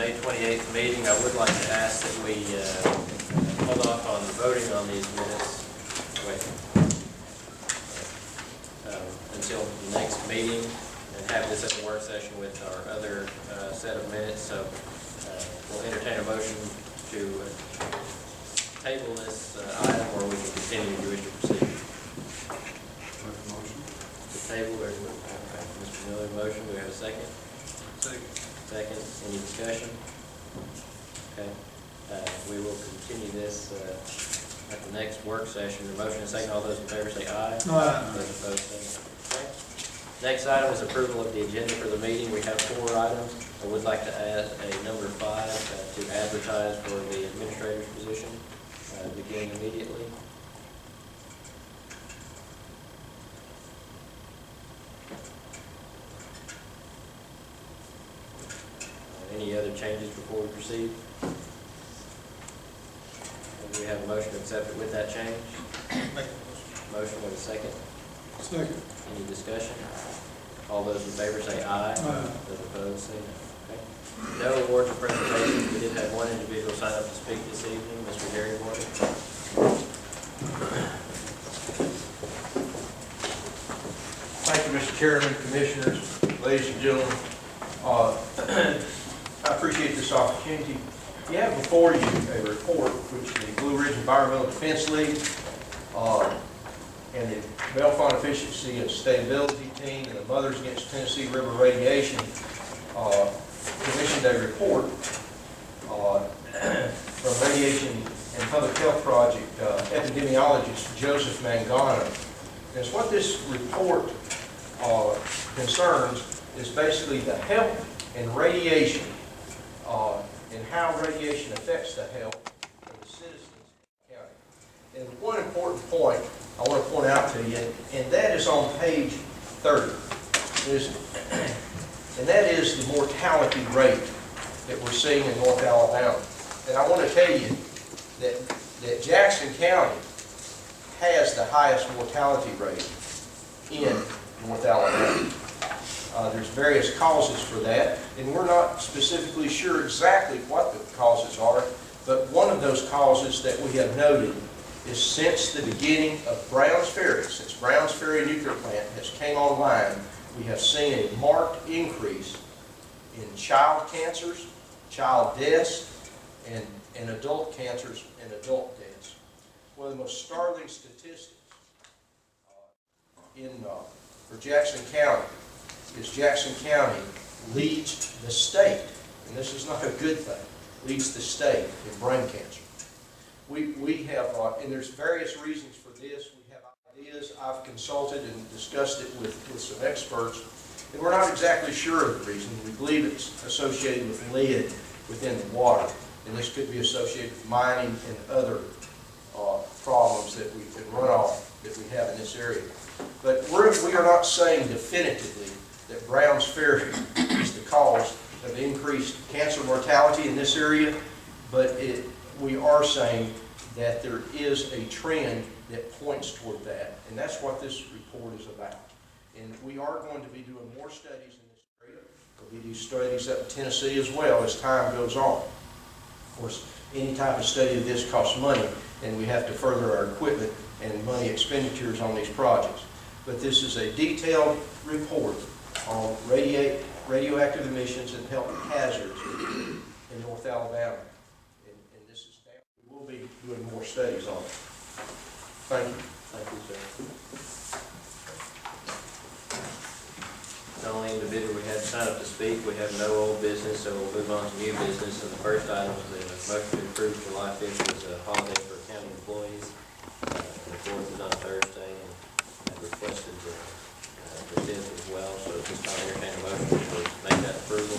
May 28th meeting. I would like to ask that we hold off on voting on these minutes until the next meeting and have this at the work session with our other set of minutes. So we'll entertain a motion to table this item, or we can continue to wish to proceed. Motion. The table, there's Mr. Miller motion. Do we have a second? Second. Any discussion? Okay. We will continue this at the next work session. The motion is second. All those in favor say aye. Aye. Those opposed say no. Okay. Next item is approval of the agenda for the meeting. We have 4 items. I would like to add a number 5 to advertise for the administrator's position, beginning immediately. Any other changes before we proceed? Do we have a motion to accept it with that change? Motion with a second. Second. Any discussion? All those in favor say aye. Aye. Those opposed say no. Okay. No awards or presentations. We did have one individual sign up to speak this evening, Mr. Gary Morgan. Thank you, Mr. Chairman, Commissioners, ladies and gentlemen. I appreciate this opportunity. You have before you a report which the Blue Ridge Environmental Defense League and the Bellefonte Efficiency and Sustainability Team and the Mothers Against Tennessee River Radiation commissioned a report from Radiation and Public Health Project epidemiologist Joseph Mangano. And it's what this report concerns is basically the health and radiation and how radiation affects the health of the citizens of the county. And one important point I want to point out to you, and that is on page 30, and that is the mortality rate that we're seeing in North Alabama. And I want to tell you that Jackson County has the highest mortality rate in North Alabama. There's various causes for that, and we're not specifically sure exactly what the causes are, but one of those causes that we have noted is since the beginning of Browns Ferry, since Browns Ferry Nuclear Plant has came online, we have seen a marked increase in child cancers, child deaths, and adult cancers and adult deaths. One of the most startling statistics for Jackson County is Jackson County leads the state, and this is not a good thing, leads the state in brain cancer. We have, and there's various reasons for this. We have ideas. I've consulted and discussed it with some experts, and we're not exactly sure of the reason. We believe it's associated with lead within the water, and this could be associated with mining and other problems that we can run off that we have in this area. But we are not saying definitively that Browns Ferry is the cause of increased cancer mortality in this area, but we are saying that there is a trend that points toward that, and that's what this report is about. And we are going to be doing more studies in this area. We'll do studies up in Tennessee as well as time goes on. Of course, any type of study of this costs money, and we have to further our equipment and money expenditures on these projects. But this is a detailed report on radioactive emissions and health hazards in North Alabama. And this is now, we'll be doing more studies on it. Thank you. Thank you, sir. The only individual we had signed up to speak, we have no old business, so we'll move on to new business. And the first item is the motion to approve July 5th as a holiday for county employees. The 4th is on Thursday, and I requested the 5th as well. So at this time, entertain a motion to make that approval.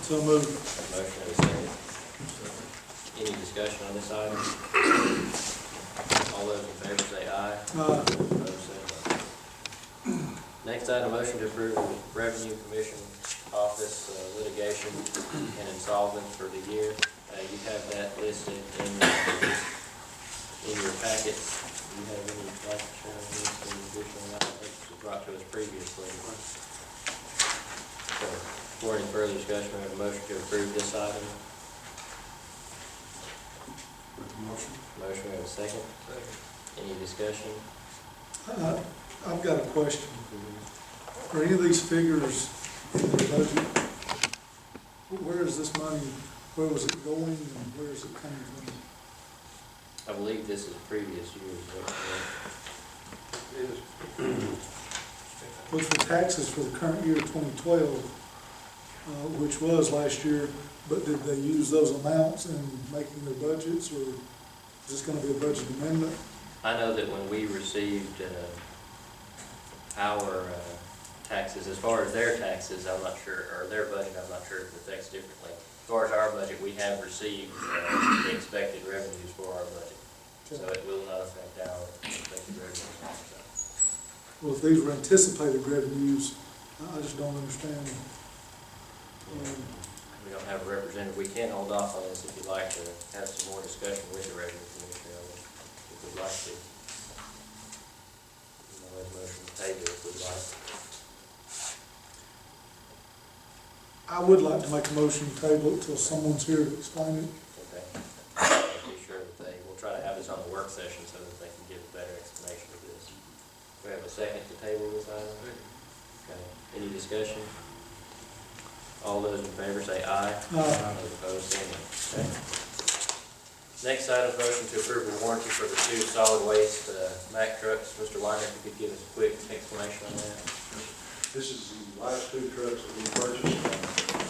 So moved. Motion and a second. Any discussion on this item? All those in favor say aye. Aye. Opposed say no. Next item, motion to approve the Revenue Commission Office litigation and insolvents for the year. You have that listed in your packets. Do you have any like to share on this in addition to that? It was brought to us previously. So, Before any further discussion, we have a motion to approve this item. Motion. Motion, we have a second. Any discussion? I've got a question. Are any of these figures in the budget? Where is this money, where was it going and where is it coming from? I believe this is previous years. Is that correct? Which were taxes for the current year 2012, which was last year, but did they use those amounts in making their budgets, or is this gonna be a budget amendment? I know that when we received our taxes, as far as their taxes, I'm not sure, or their budget, I'm not sure if it affects differently. As far as our budget, we have received the expected revenues for our budget. So it will not affect our expected revenues. Well, if these were anticipated revenues, I just don't understand. We don't have a representative. We can hold off on this if you'd like to have some more discussion with the revenue commissioner, if we'd like to. You know, there's a motion to table if we'd like. I would like to make a motion to table it till someone's here to explain it. Okay. I'll be sure that we'll try to have this on the work session so that they can give a better explanation of this. We have a second to table this item? Okay. Any discussion? All those in favor say aye. Those opposed say no. Okay. Next item, motion to approve a warranty for the two solid waste Mack trucks. Mr. Weiner, if you could give us a quick explanation on that. This is the last two trucks that we purchased.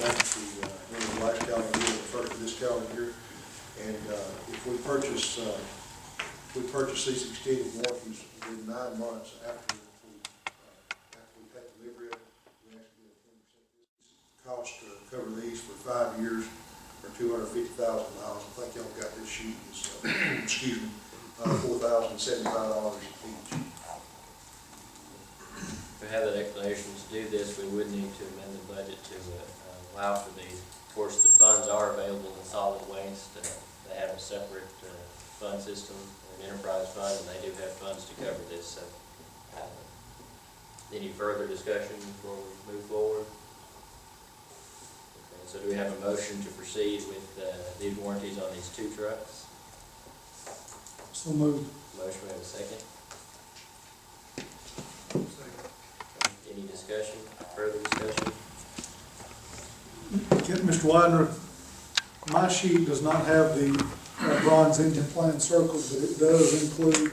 That's the end of the last calendar year, the first of this calendar year. And if we purchase these extended warranties within 9 months after we take delivery of it, we actually get a 10% cost to cover these for 5 years for $250,000. I think y'all got this sheet. It's excuse me, $4,075 each. If we have that explanation to do this, we would need to amend the budget to allow for these. Of course, the funds are available in solid waste. They have a separate fund system, an enterprise fund, and they do have funds to cover this. So, any further discussion before we move forward? Okay, so do we have a motion to proceed with these warranties on these two trucks? So moved. Motion, we have a second. Any discussion, further discussion? Mr. Widener, my sheet does not have the bronze engine plan circled, but it does include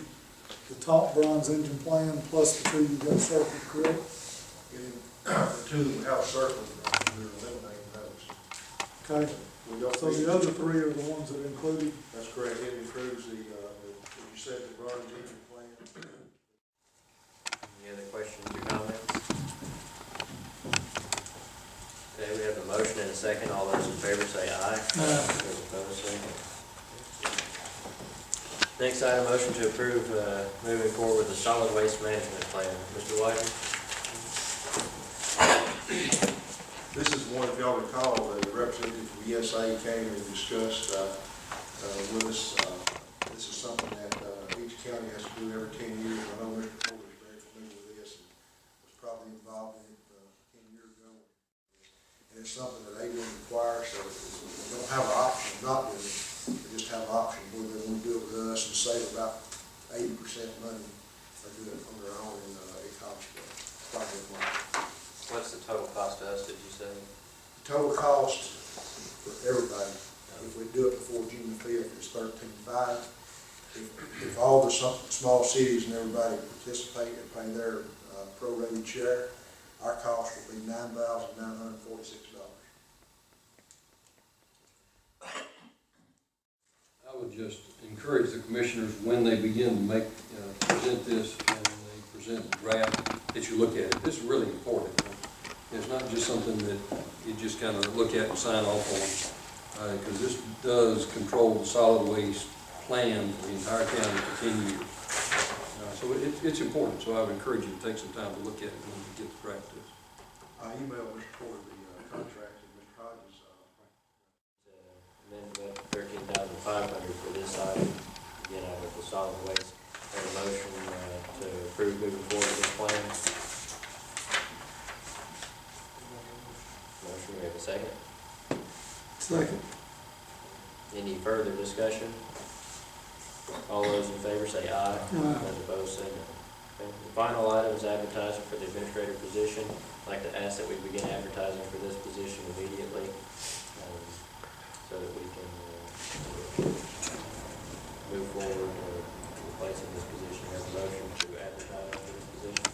the top bronze engine plan plus the two you got circled, correct? The two that we have circled, we're eliminating those. Okay, We don't so the other three are the ones that are included. That's correct. It includes the as you said, the bronze engine plan. Any other questions or comments? Okay, we have a motion and a second. All those in favor say aye. Those opposed say no. Next item, motion to approve moving forward with the solid waste management plan. Mr. Whiten? This is one, if y'all recall, the representative from ESA came and discussed with us. This is something that each county has to do every 10 years. I know Mr. Porter is very familiar with this and was probably involved in it 10 years ago. And it's something that they don't require, so we don't have an option of not doing it. We just have an option where they want to do it with us and save about 80% money or do it on their own, and it costs quite a bit of money. What's the total cost to us, did you say? Total cost for everybody, if we do it before June the 5th, is $13,500. If all the small cities and everybody participate and pay their prorated share, our cost will be $9,946. I would just encourage the commissioners, when they begin to make, present this, and they present the draft, that you look at it. This is really important. It's not just something that you just kind of look at and sign off on, because this does control the solid waste plan for the entire county for 10 years. So it's important, so I would encourage you to take some time to look at it when you get the draft to us. I emailed Mr. Porter the contract and Mr. Hodges. Amend the 13,500 for this item, again, out of the solid waste. Have a motion to approve moving forward with this plan. Motion, we second? Second. Any further discussion? All those in favor say aye. Aye. Those opposed say no. Okay. The final item is advertising for the administrator position. I'd like to ask that we begin advertising for this position immediately, so that we can move forward replacing this position. Have a motion to advertise for this position.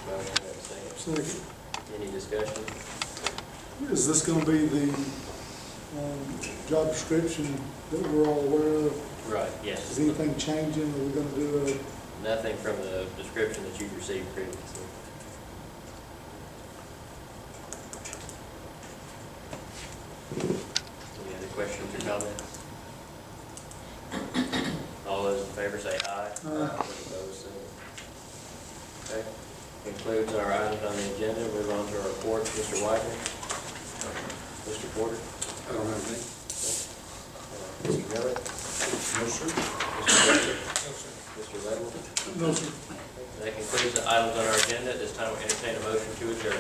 Motion, have a second. Second. Any discussion? Is this gonna be the, job description that we're all aware of? Right, yes. Is anything changing? Are we gonna do Nothing from the description that you've received previously. Any other questions or comments? All those in favor say aye. Aye. Those opposed say no. Okay, concludes our items on the agenda. Move on to our reports. Mr. Wagner? Mr. Porter? I don't have anything. Mr. Miller? No, sir. Mr. Baker? Mr. Level? a, no, sir. That concludes the items on our agenda. At this time, we entertain a motion to adjourn.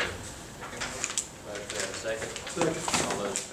Motion, have a second. Second. All those in